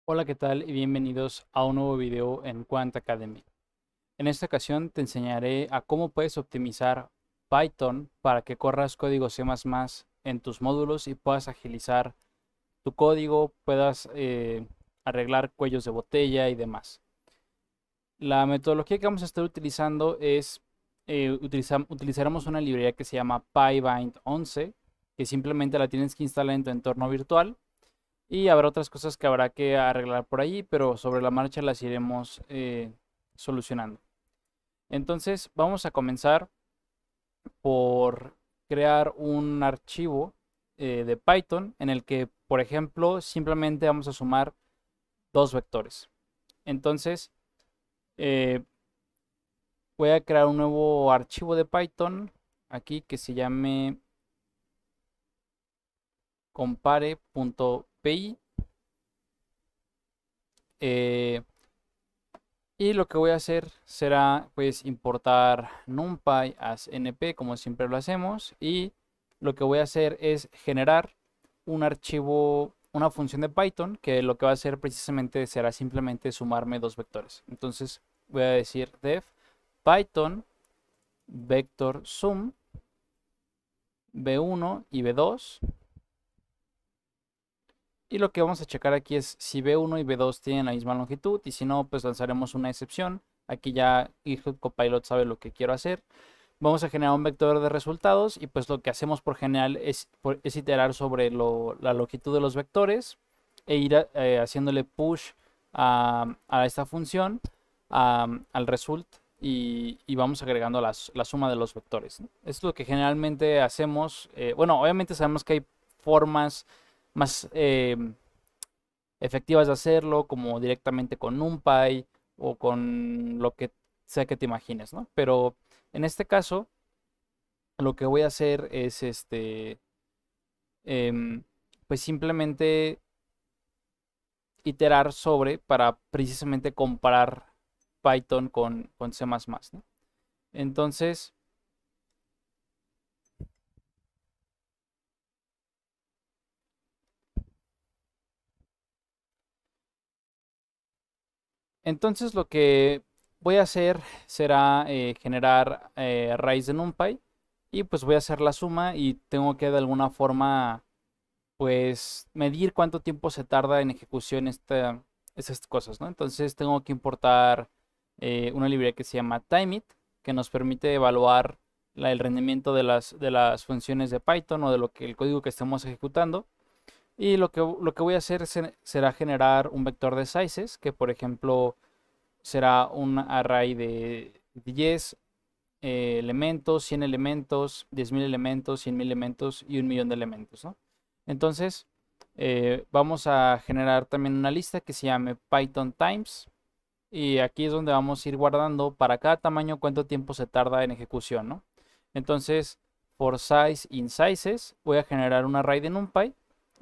Hola, ¿qué tal? Y bienvenidos a un nuevo video en Quant Academy. En esta ocasión te enseñaré a cómo puedes optimizar Python para que corras código C++ en tus módulos y puedas agilizar tu código, puedas arreglar cuellos de botella y demás. La metodología que vamos a estar utilizando es, utilizaremos una librería que se llama PyBind 11, que simplemente la tienes que instalar en tu entorno virtual y habrá otras cosas que habrá que arreglar por allí, pero sobre la marcha las iremos solucionando. Entonces vamos a comenzar por crear un archivo de Python en el que, por ejemplo, simplemente vamos a sumar dos vectores. Entonces eh, voy a crear un nuevo archivo de Python aquí que se llame compare.py. Y lo que voy a hacer será pues importar NumPy as np como siempre lo hacemos, y lo que voy a hacer es generar un archivo, una función de Python que lo que va a hacer precisamente será simplemente sumarme dos vectores. Entonces voy a decir def python vector sum v1 y v2, y lo que vamos a checar aquí es si v1 y v2 tienen la misma longitud, y si no, pues lanzaremos una excepción. Aquí ya GitHub Copilot sabe lo que quiero hacer. Vamos a generar un vector de resultados y pues lo que hacemos por general es iterar sobre la longitud de los vectores e ir haciéndole push a esta función, al result, y vamos agregando la suma de los vectores, ¿no? Es lo que generalmente hacemos. Bueno, obviamente sabemos que hay formas más efectivas de hacerlo, como directamente con NumPy o con lo que sea que te imagines, ¿no? Pero en este caso, lo que voy a hacer es em, pues simplemente iterar sobre para precisamente comparar Python con C++, ¿no? Entonces, entonces lo que voy a hacer será generar raíz de NumPy, y pues voy a hacer la suma y tengo que de alguna forma pues medir cuánto tiempo se tarda en ejecución estas cosas, ¿no? Entonces tengo que importar una librería que se llama Timeit, que nos permite evaluar el rendimiento de las funciones de Python o de lo que el código que estemos ejecutando. Y lo que voy a hacer será generar un vector de sizes, que por ejemplo será un array de 10 elementos, 100 elementos, 10.000 elementos, 100.000 elementos y 1.000.000 de elementos, ¿no? Entonces, vamos a generar también una lista que se llame Python Times, y aquí es donde vamos a ir guardando para cada tamaño cuánto tiempo se tarda en ejecución, ¿no? Entonces, for size in sizes, voy a generar un array de NumPy.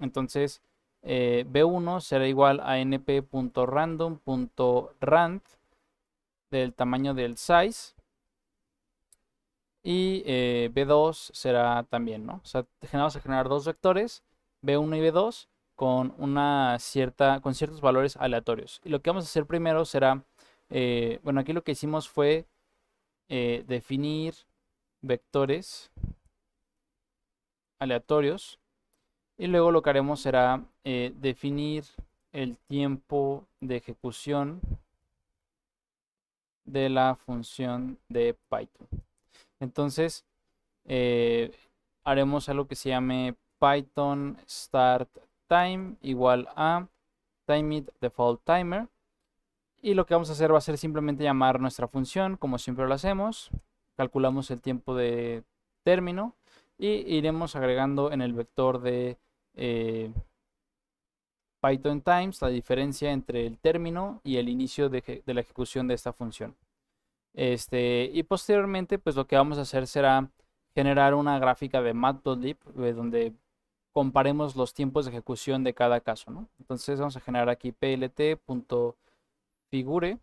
Entonces, b1 será igual a np.random.rand del tamaño del size, y B2 será también, ¿no? O sea, vamos a generar dos vectores, B1 y B2, con ciertos valores aleatorios. Y lo que vamos a hacer primero será, bueno, aquí lo que hicimos fue definir vectores aleatorios, y luego lo que haremos será definir el tiempo de ejecución de la función de Python. Entonces, eh, haremos algo que se llame Python start time igual a timeit default timer, y lo que vamos a hacer va a ser simplemente llamar nuestra función como siempre lo hacemos, calculamos el tiempo de término y iremos agregando en el vector de eh, Python times la diferencia entre el término y el inicio de la ejecución de esta función. Y posteriormente, pues lo que vamos a hacer será generar una gráfica de Matplotlib donde comparemos los tiempos de ejecución de cada caso, ¿no? Entonces vamos a generar aquí plt.figure,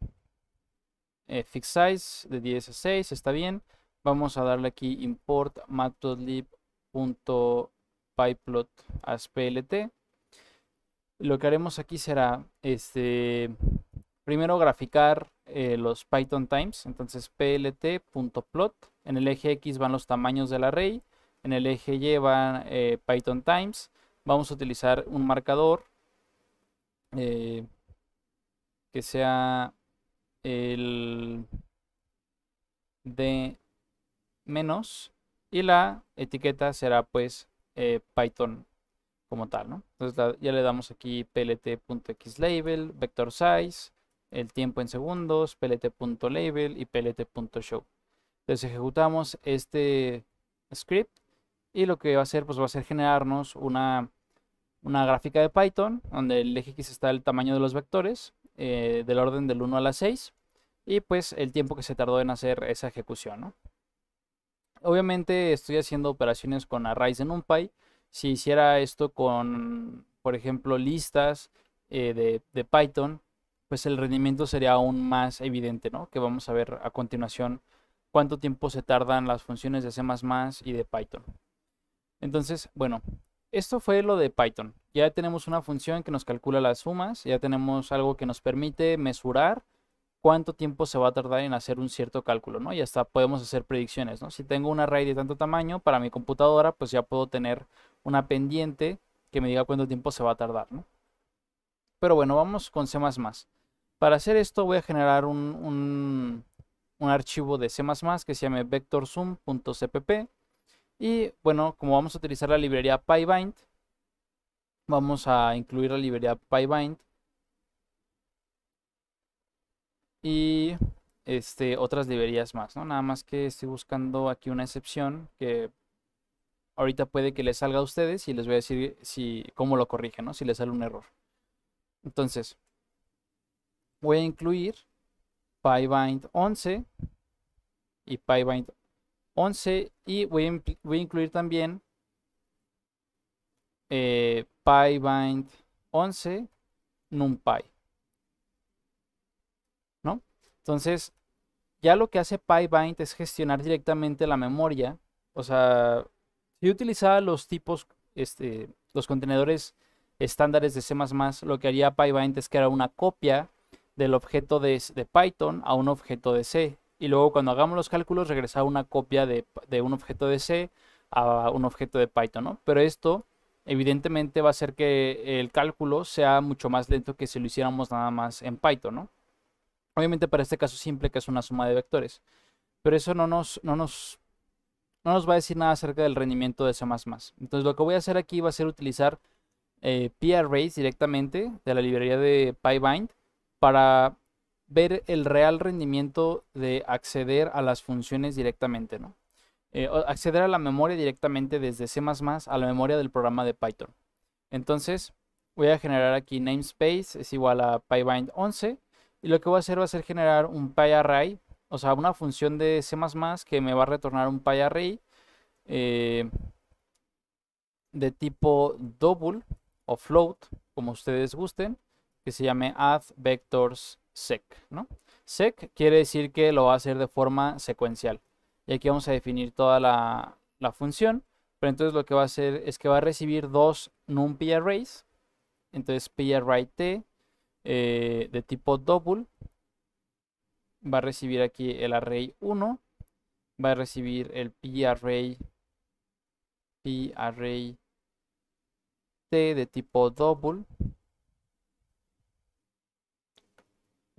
fix size de 10 a 6, está bien. Vamos a darle aquí import matplotlib.pyplot as plt. Lo que haremos aquí será, primero graficar los Python times. Entonces plt.plot. En el eje X van los tamaños del array. En el eje Y van Python times. Vamos a utilizar un marcador eh, que sea el de menos. Y la etiqueta será pues Python como tal, ¿no? Entonces ya le damos aquí plt.xlabel, vector size, el tiempo en segundos, plt.label y plt.show. Entonces ejecutamos este script y lo que va a hacer, pues va a ser generarnos una gráfica de Python donde el eje X está el tamaño de los vectores del orden del 1 a la 6 y pues el tiempo que se tardó en hacer esa ejecución, ¿no? Obviamente estoy haciendo operaciones con arrays en NumPy. Si hiciera esto con, por ejemplo, listas de Python, pues el rendimiento sería aún más evidente, ¿no? Que vamos a ver a continuación cuánto tiempo se tardan las funciones de C++ y de Python. Entonces, bueno, esto fue lo de Python. Ya tenemos una función que nos calcula las sumas, ya tenemos algo que nos permite mesurar cuánto tiempo se va a tardar en hacer un cierto cálculo, ¿no? Y hasta podemos hacer predicciones, ¿no? Si tengo un array de tanto tamaño para mi computadora, pues ya puedo tener una pendiente que me diga cuánto tiempo se va a tardar, ¿no? Pero bueno, vamos con C++. Para hacer esto voy a generar un archivo de C++ que se llame vectorsum.cpp. Y bueno, como vamos a utilizar la librería pybind, vamos a incluir la librería pybind y otras librerías más, ¿no? Nada más que estoy buscando aquí una excepción que ahorita puede que les salga a ustedes y les voy a decir cómo lo corrigen, ¿no? Si les sale un error. Entonces, voy a incluir pybind 11 y pybind 11 y voy a incluir también pybind 11 numpy, ¿no? Entonces, ya lo que hace pybind es gestionar directamente la memoria. O sea, si utilizaba los tipos, los contenedores estándares de C++, lo que haría pybind es que era una copia del objeto de Python a un objeto de C. Y luego cuando hagamos los cálculos regresaba una copia de un objeto de C a un objeto de Python, ¿no? Pero esto evidentemente va a hacer que el cálculo sea mucho más lento que si lo hiciéramos nada más en Python, ¿no? Obviamente para este caso simple que es una suma de vectores. Pero eso no nos va a decir nada acerca del rendimiento de C++. Entonces lo que voy a hacer aquí va a ser utilizar parrays directamente de la librería de pybind para ver el real rendimiento de acceder a las funciones directamente, ¿no? Acceder a la memoria directamente desde C++ a la memoria del programa de Python. Entonces voy a generar aquí namespace es igual a pybind 11 y lo que voy a hacer va a ser generar un pyArray, o sea, una función de C++ que me va a retornar un pyArray eh, de tipo double o float, como ustedes gusten, que se llame add vectors sec, ¿no? Sec quiere decir que lo va a hacer de forma secuencial. Y aquí vamos a definir toda la función, pero entonces lo que va a hacer es que va a recibir dos numpy arrays. Entonces pyArray t de tipo double va a recibir aquí el array 1, va a recibir el pyArray t de tipo double,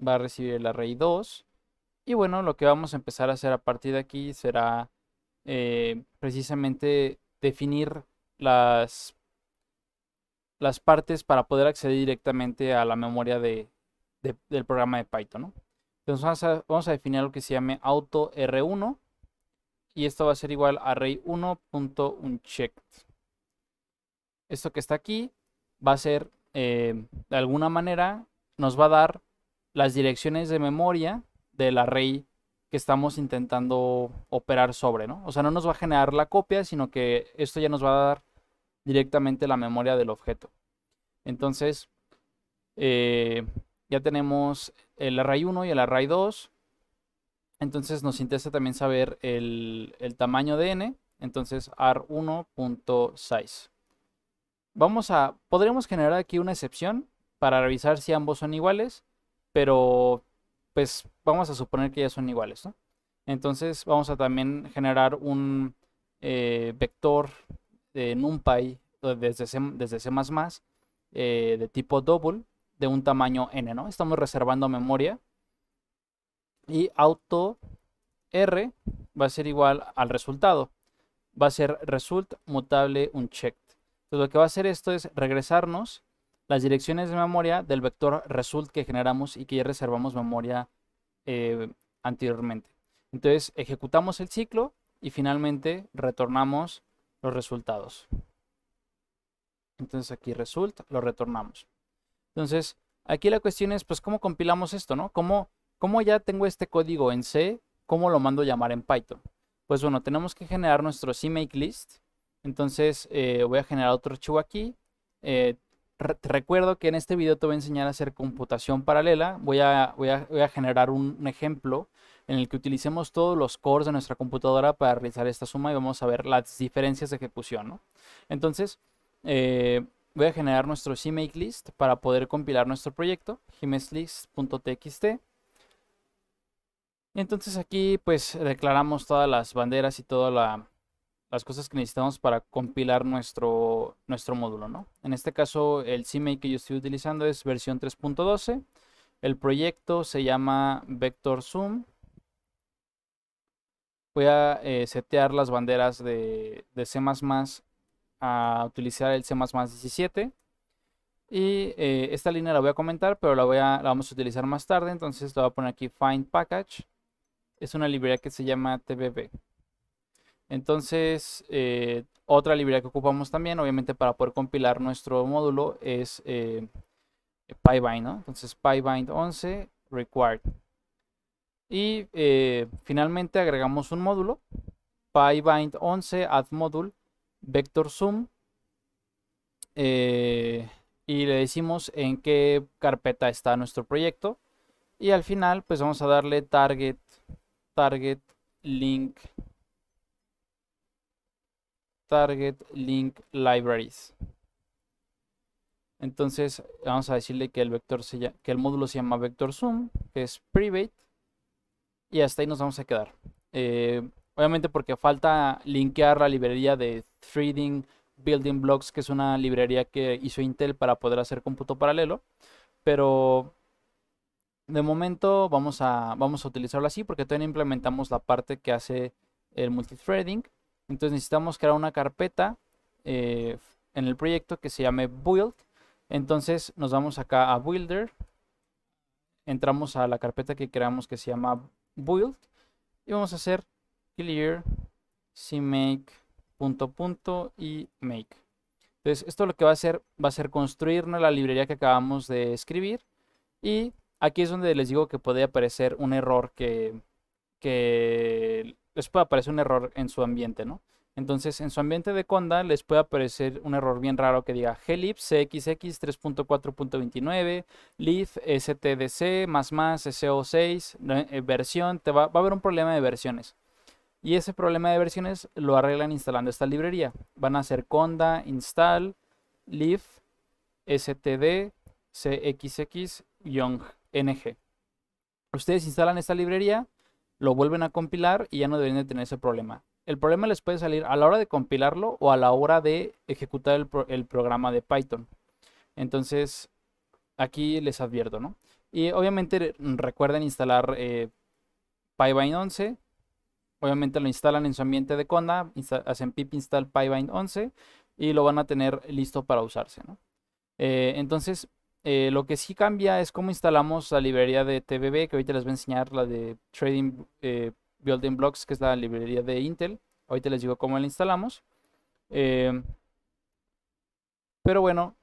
va a recibir el array 2. Y bueno, lo que vamos a empezar a hacer a partir de aquí será precisamente definir las partes para poder acceder directamente a la memoria del programa de Python, ¿no? Entonces vamos a definir algo que se llame auto r1 y esto va a ser igual a array1.unchecked. Esto que está aquí va a ser, de alguna manera, nos va a dar las direcciones de memoria del array que estamos intentando operar sobre, ¿no? O sea, no nos va a generar la copia, sino que esto ya nos va a dar directamente la memoria del objeto. Entonces, eh, ya tenemos el array 1 y el array 2. Entonces nos interesa también saber el tamaño de n. Entonces, ar1.size. Podríamos generar aquí una excepción para revisar si ambos son iguales, pero pues vamos a suponer que ya son iguales, ¿no? Entonces vamos a también generar un vector de NumPy desde C++, de tipo double de un tamaño n, ¿no? Estamos reservando memoria y auto r va a ser igual al resultado. Va a ser result mutable unchecked. Entonces lo que va a hacer esto es regresarnos las direcciones de memoria del vector result que generamos y que ya reservamos memoria anteriormente. Entonces ejecutamos el ciclo y finalmente retornamos los resultados. Entonces aquí result, lo retornamos. Entonces aquí la cuestión es pues cómo compilamos esto, ¿no? ¿Cómo ya tengo este código en C? ¿Cómo lo mando a llamar en Python? Pues bueno, tenemos que generar nuestro CMakeList. Entonces voy a generar otro archivo aquí. Te recuerdo que en este video te voy a enseñar a hacer computación paralela. Voy a generar un ejemplo en el que utilicemos todos los cores de nuestra computadora para realizar esta suma y vamos a ver las diferencias de ejecución, ¿no? Entonces, voy a generar nuestro CMakeList para poder compilar nuestro proyecto, gmeslist.txt. Y entonces aquí pues declaramos todas las banderas y todas las cosas que necesitamos para compilar nuestro módulo, ¿no? En este caso el CMake que yo estoy utilizando es versión 3.12. El proyecto se llama Vector Zoom. Voy a setear las banderas de C++ a utilizar el C++17. Y esta línea la voy a comentar, pero la vamos a utilizar más tarde. Entonces le voy a poner aquí find package. Es una librería que se llama tbb. Entonces, otra librería que ocupamos también, obviamente para poder compilar nuestro módulo, es pybind, ¿no? Entonces, pybind 11 required. Y finalmente agregamos un módulo, pybind 11 add module vector zoom. Y le decimos en qué carpeta está nuestro proyecto. Y al final, pues vamos a darle target link libraries. Entonces vamos a decirle que que el módulo se llama vector zoom, que es private, y hasta ahí nos vamos a quedar. Obviamente porque falta linkear la librería de 3D Building Blocks, que es una librería que hizo Intel para poder hacer cómputo paralelo, pero de momento vamos a utilizarlo así porque todavía no implementamos la parte que hace el multithreading. Entonces necesitamos crear una carpeta en el proyecto que se llame build. Entonces nos vamos acá a builder, entramos a la carpeta que creamos que se llama build y vamos a hacer clear cmake y make. Entonces esto lo que va a ser construirnos la librería que acabamos de escribir, y aquí es donde les digo que puede aparecer un error que les puede aparecer un error en su ambiente, ¿no? Entonces, en su ambiente de Conda les puede aparecer un error bien raro que diga glib cxx 3.4.29, lib stdc SO6 versión. Va a haber un problema de versiones. Y ese problema de versiones lo arreglan instalando esta librería. Van a hacer conda install lib std cxx-ng. Ustedes instalan esta librería, lo vuelven a compilar y ya no deben de tener ese problema. El problema les puede salir a la hora de compilarlo o a la hora de ejecutar el programa de Python. Entonces, aquí les advierto, ¿no? Y obviamente recuerden instalar pybind 11. Obviamente lo instalan en su ambiente de Conda, hacen pip install pybind 11 y lo van a tener listo para usarse, ¿no? Entonces, lo que sí cambia es cómo instalamos la librería de TBB, que ahorita les voy a enseñar la de Trading Building Blocks, que es la librería de Intel. Ahorita les digo cómo la instalamos. Pero bueno,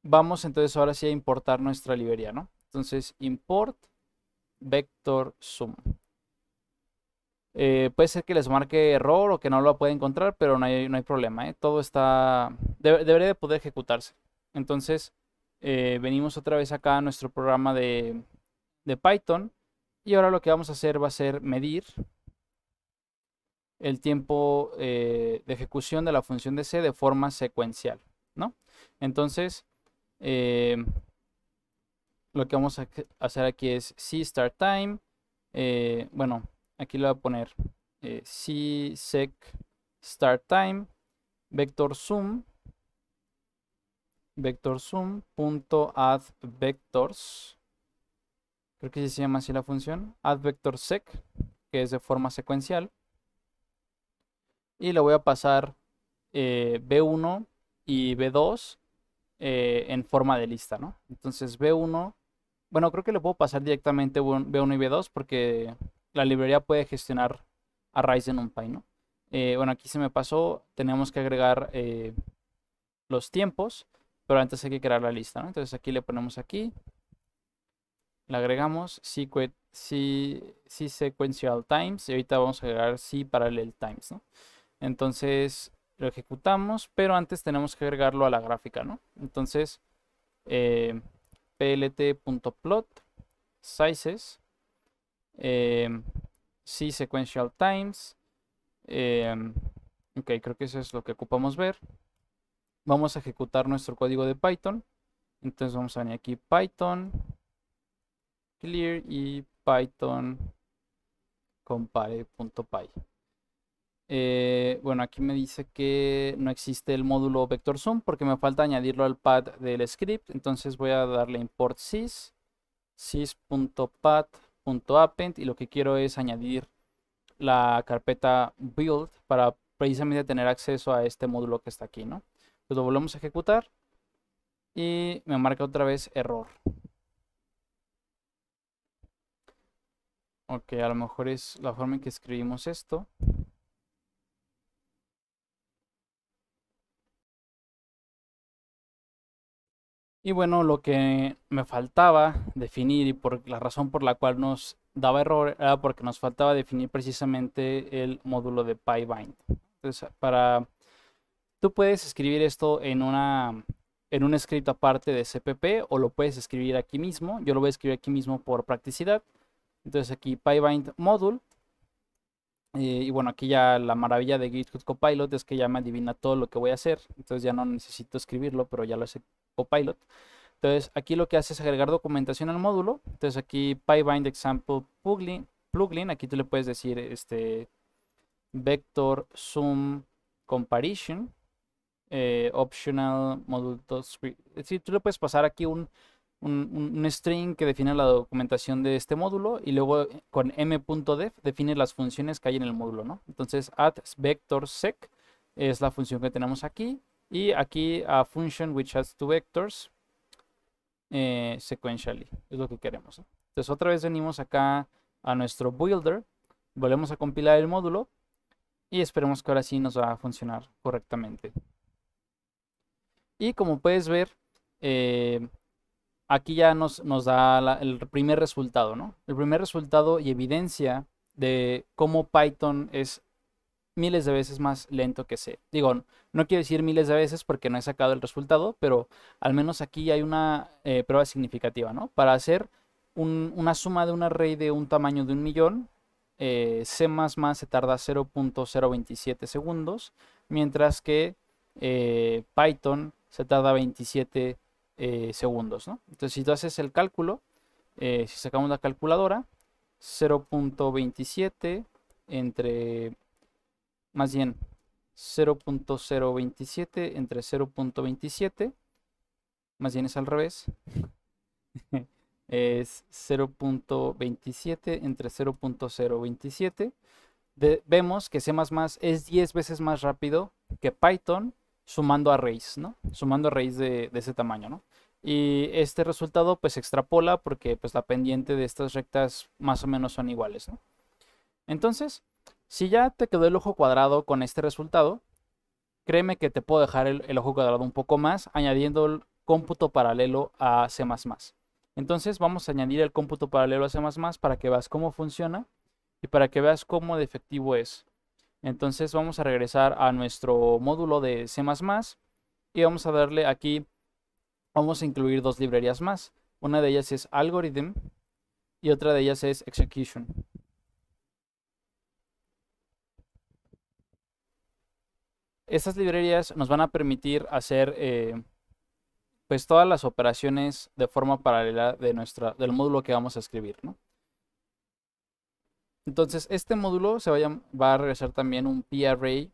vamos entonces ahora sí a importar nuestra librería, ¿no? Entonces, import vector zoom. Puede ser que les marque error o que no lo pueda encontrar, pero no hay problema, ¿eh? Todo debería de poder ejecutarse. Entonces, venimos otra vez acá a nuestro programa de Python. Y ahora lo que vamos a hacer va a ser medir el tiempo de ejecución de la función de C de forma secuencial, ¿no? Entonces, eh, lo que vamos a hacer aquí es C start time. Bueno, aquí le voy a poner C sec start time vector zoom punto add vectors. Creo que sí se llama así la función. Add vector sec, que es de forma secuencial. Y le voy a pasar B1 y B2 en forma de lista, ¿no? Entonces B1, bueno, creo que le puedo pasar directamente B1 y B2 porque la librería puede gestionar arrays de NumPy, ¿no? Bueno, aquí se me pasó, tenemos que agregar los tiempos, pero antes hay que crear la lista, ¿no? Entonces aquí le ponemos aquí, le agregamos C sequential times y ahorita vamos a agregar C parallel times, ¿no? Entonces lo ejecutamos, pero antes tenemos que agregarlo a la gráfica, ¿no? Entonces, plt.plot sizes, C sequential times. Ok, creo que eso es lo que ocupamos ver. Vamos a ejecutar nuestro código de Python. Entonces vamos a venir aquí Python clear y Python compare.py. Bueno, aquí me dice que no existe el módulo vector zoom porque me falta añadirlo al pad del script. Entonces voy a darle import sys.pad.append y lo que quiero es añadir la carpeta build para precisamente tener acceso a este módulo que está aquí, ¿no? Pues lo volvemos a ejecutar y me marca otra vez error. Ok, a lo mejor es la forma en que escribimos esto. Y bueno, lo que me faltaba definir y por la razón por la cual nos daba error era porque nos faltaba definir precisamente el módulo de PyBind. Entonces, tú puedes escribir esto en un script aparte de CPP o lo puedes escribir aquí mismo. Yo lo voy a escribir aquí mismo por practicidad. Entonces aquí PyBind module. Y bueno, aquí ya la maravilla de GitHub Copilot es que ya me adivina todo lo que voy a hacer. Entonces ya no necesito escribirlo, pero ya lo hace Copilot. Entonces aquí lo que hace es agregar documentación al módulo. Entonces aquí PyBind example plugin. Aquí tú le puedes decir vector zoom comparison optional module.script. Es decir, tú le puedes pasar aquí un string que define la documentación de este módulo y luego con m.def define las funciones que hay en el módulo, ¿no? Entonces add vector sec es la función que tenemos aquí y aquí a function which has two vectors sequentially es lo que queremos, ¿no? Entonces otra vez venimos acá a nuestro builder, volvemos a compilar el módulo y esperemos que ahora sí nos va a funcionar correctamente. Y como puedes ver, aquí ya nos da el primer resultado, ¿no? El primer resultado y evidencia de cómo Python es miles de veces más lento que C. Digo, no quiero decir miles de veces porque no he sacado el resultado, pero al menos aquí hay una prueba significativa, ¿no? Para hacer una suma de un array de un tamaño de 1.000.000, C++ se tarda 0.027 segundos, mientras que Python se tarda 27 segundos, ¿no? Entonces, si tú haces el cálculo, si sacamos la calculadora, 0.27 entre, más bien, 0.027 entre 0.27, más bien es al revés, es 0.27 entre 0.027. Vemos que C++ es 10 veces más rápido que Python sumando arrays, ¿no? Sumando arrays de ese tamaño, ¿no? Y este resultado pues extrapola porque pues la pendiente de estas rectas más o menos son iguales, ¿no? Entonces, si ya te quedó el ojo cuadrado con este resultado, créeme que te puedo dejar el ojo cuadrado un poco más añadiendo el cómputo paralelo a C++. Entonces vamos a añadir el cómputo paralelo a C++ para que veas cómo funciona y para que veas cómo de efectivo es. Entonces vamos a regresar a nuestro módulo de C++ y vamos a darle aquí, vamos a incluir dos librerías más. Una de ellas es algorithm y otra de ellas es execution. Estas librerías nos van a permitir hacer pues todas las operaciones de forma paralela del módulo que vamos a escribir, ¿no? Entonces, este módulo va a regresar también un parray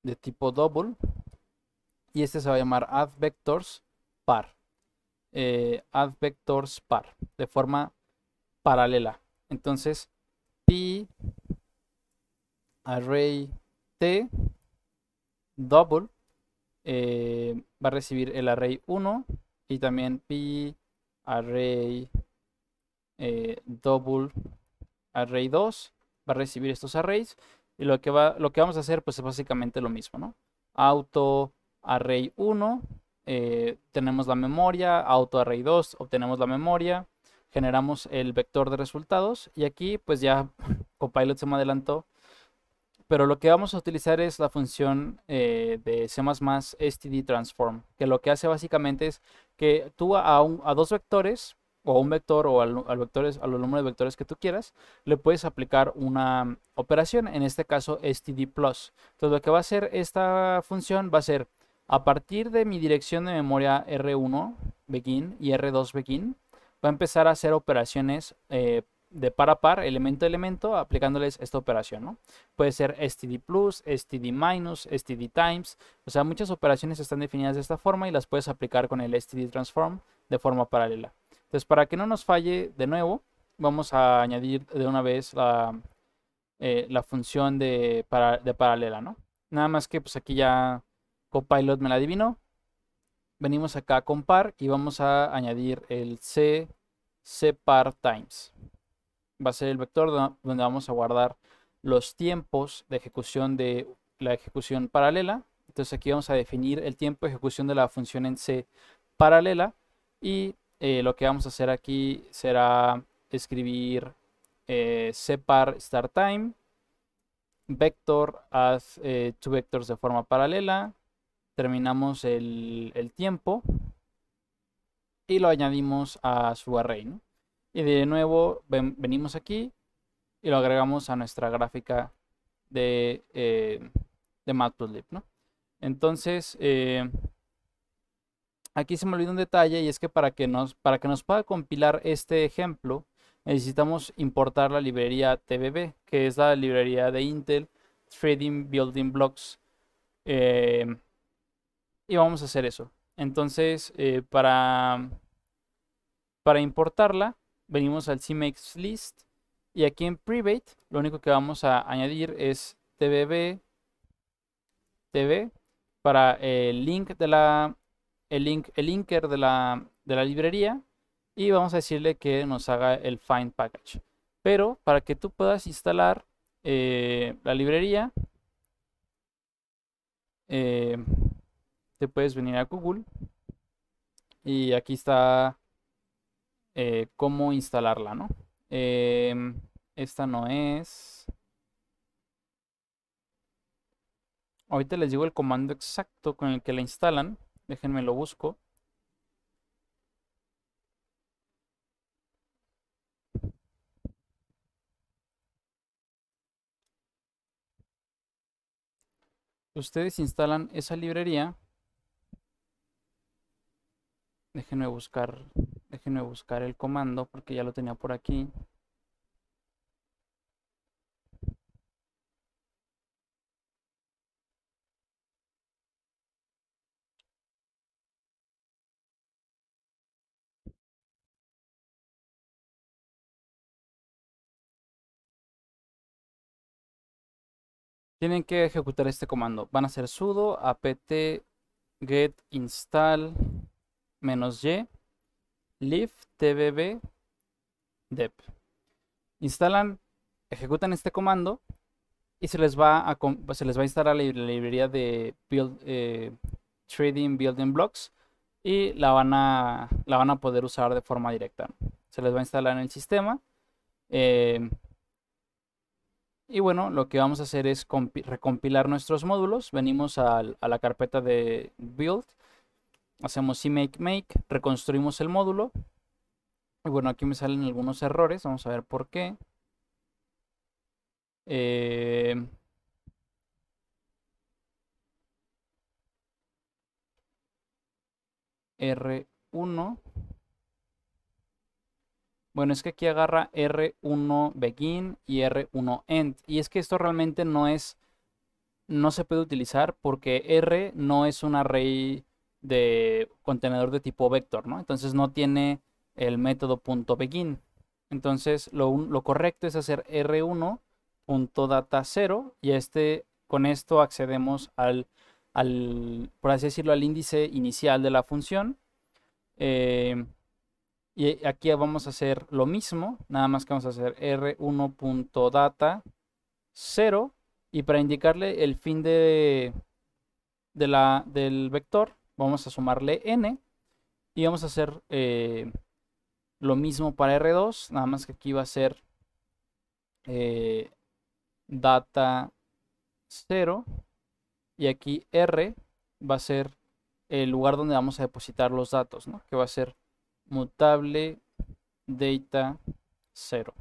de tipo double y este se va a llamar addVectorsPar. addVectorsPar, de forma paralela. Entonces, p array t double va a recibir el array 1 y también p array double array 2 va a recibir estos arrays y lo que vamos a hacer pues es básicamente lo mismo, ¿no? Auto array 1 tenemos la memoria, auto array 2 obtenemos la memoria, generamos el vector de resultados y aquí pues ya Copilot se me adelantó, pero lo que vamos a utilizar es la función de C++ stdtransform, que lo que hace básicamente es que tú a dos vectores, o a un vector, o al número de vectores que tú quieras, le puedes aplicar una operación, en este caso std+. Entonces lo que va a hacer esta función va a ser, a partir de mi dirección de memoria R1 begin y R2 begin, va a empezar a hacer operaciones de par a par, elemento a elemento, aplicándoles esta operación, ¿no? Puede ser std+, std-, std times, o sea, muchas operaciones están definidas de esta forma y las puedes aplicar con el std transform de forma paralela. Entonces, para que no nos falle de nuevo, vamos a añadir de una vez la función de paralela, ¿no? Nada más que pues aquí ya Copilot me la adivinó. Venimos acá a compar y vamos a añadir el cpar times. Va a ser el vector donde vamos a guardar los tiempos de ejecución de la ejecución paralela. Entonces aquí vamos a definir el tiempo de ejecución de la función en C paralela y lo que vamos a hacer aquí será escribir cpar start time, vector add two vectors de forma paralela, terminamos el tiempo y lo añadimos a su array, ¿no? Y de nuevo venimos aquí y lo agregamos a nuestra gráfica de Matplotlib, ¿no? Entonces, aquí se me olvidó un detalle y es que para que nos pueda compilar este ejemplo, necesitamos importar la librería TBB, que es la librería de Intel Trading Building Blocks. Y vamos a hacer eso. Entonces, para importarla, venimos al CMake list y aquí en private lo único que vamos a añadir es tbb tb para el link el linker de la librería y vamos a decirle que nos haga el find package. Pero para que tú puedas instalar la librería, eh, te puedes venir a Google y aquí está cómo instalarla, ¿no? Esta no es. Ahorita les digo el comando exacto con el que la instalan. Déjenme lo busco. Ustedes instalan esa librería. Déjenme buscar el comando porque ya lo tenía por aquí. Tienen que ejecutar este comando. Van a hacer sudo apt get install -y lib tbb dep. Instalan, ejecutan este comando y se les va a instalar la librería de Trading Building Blocks y la van a poder usar de forma directa, ¿no? Se les va a instalar en el sistema. Y bueno, lo que vamos a hacer es recompilar nuestros módulos. Venimos a la carpeta de build, hacemos cmake make, reconstruimos el módulo. Y bueno, aquí me salen algunos errores, vamos a ver por qué. R1. Bueno, es que aquí agarra R1 begin y R1 end. Y es que esto realmente no se puede utilizar porque R no es un array de contenedor de tipo vector, ¿no? Entonces no tiene el método .begin. Entonces lo correcto es hacer R1.data0 y con esto accedemos por así decirlo, al índice inicial de la función. Y aquí vamos a hacer lo mismo, nada más que vamos a hacer R1.data0 y para indicarle el fin del vector vamos a sumarle n y vamos a hacer lo mismo para R2, nada más que aquí va a ser data 0 y aquí R va a ser el lugar donde vamos a depositar los datos, ¿no? Que va a ser mutable data 0.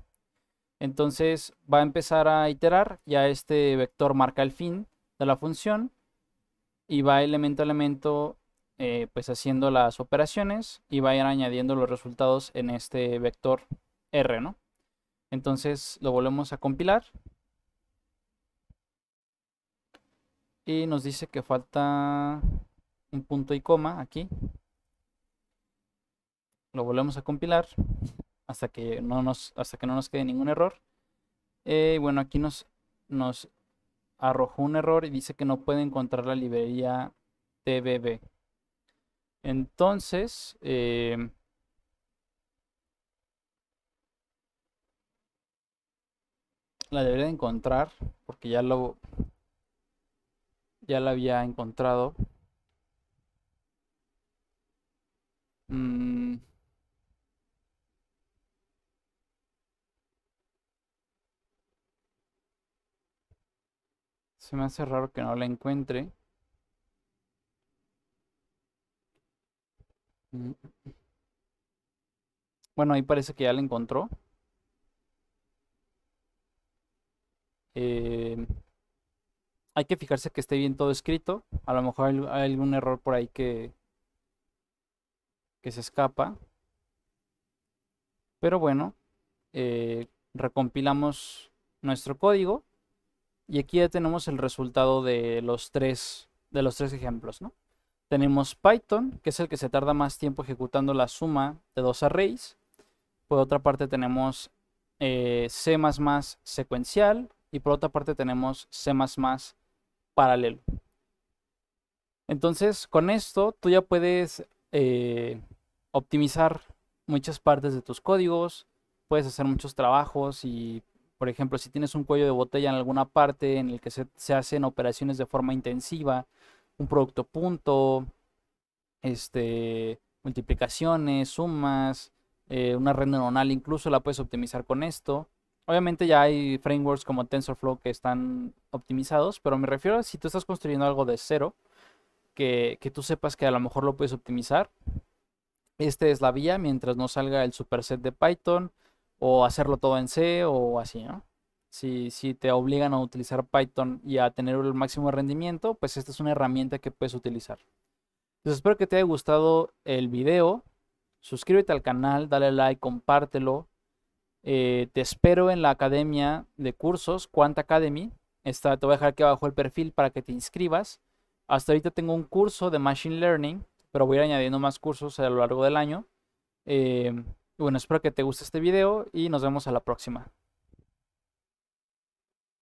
Entonces va a empezar a iterar, ya este vector marca el fin de la función y va elemento a elemento pues haciendo las operaciones y va a ir añadiendo los resultados en este vector R, ¿no? Entonces lo volvemos a compilar y nos dice que falta un punto y coma aquí. Lo volvemos a compilar hasta que no nos quede ningún error. Bueno, aquí nos arrojó un error y dice que no puede encontrar la librería tbb. Entonces, la debería de encontrar porque ya la había encontrado. Se me hace raro que no la encuentre. Bueno, ahí parece que ya la encontró. Hay que fijarse que esté bien todo escrito. A lo mejor hay algún error por ahí que se escapa. Pero bueno, recompilamos nuestro código. Y aquí ya tenemos el resultado de los tres ejemplos, ¿no? Tenemos Python, que es el que se tarda más tiempo ejecutando la suma de dos arrays. Por otra parte tenemos C++ secuencial y por otra parte tenemos C++ paralelo. Entonces, con esto tú ya puedes optimizar muchas partes de tus códigos, puedes hacer muchos trabajos y, por ejemplo, si tienes un cuello de botella en alguna parte en el que se hacen operaciones de forma intensiva, un producto punto, multiplicaciones, sumas, una red neuronal incluso la puedes optimizar con esto. Obviamente ya hay frameworks como TensorFlow que están optimizados, pero me refiero a si tú estás construyendo algo de cero, que tú sepas que a lo mejor lo puedes optimizar. Esta es la vía mientras no salga el superset de Python o hacerlo todo en C o así, ¿no? Si te obligan a utilizar Python y a tener el máximo rendimiento, pues esta es una herramienta que puedes utilizar. Entonces espero que te haya gustado el video. Suscríbete al canal, dale like, compártelo. Te espero en la academia de cursos, Quant Academy. Te voy a dejar aquí abajo el perfil para que te inscribas. Hasta ahorita tengo un curso de Machine Learning, pero voy a ir añadiendo más cursos a lo largo del año. Bueno, espero que te guste este video y nos vemos a la próxima.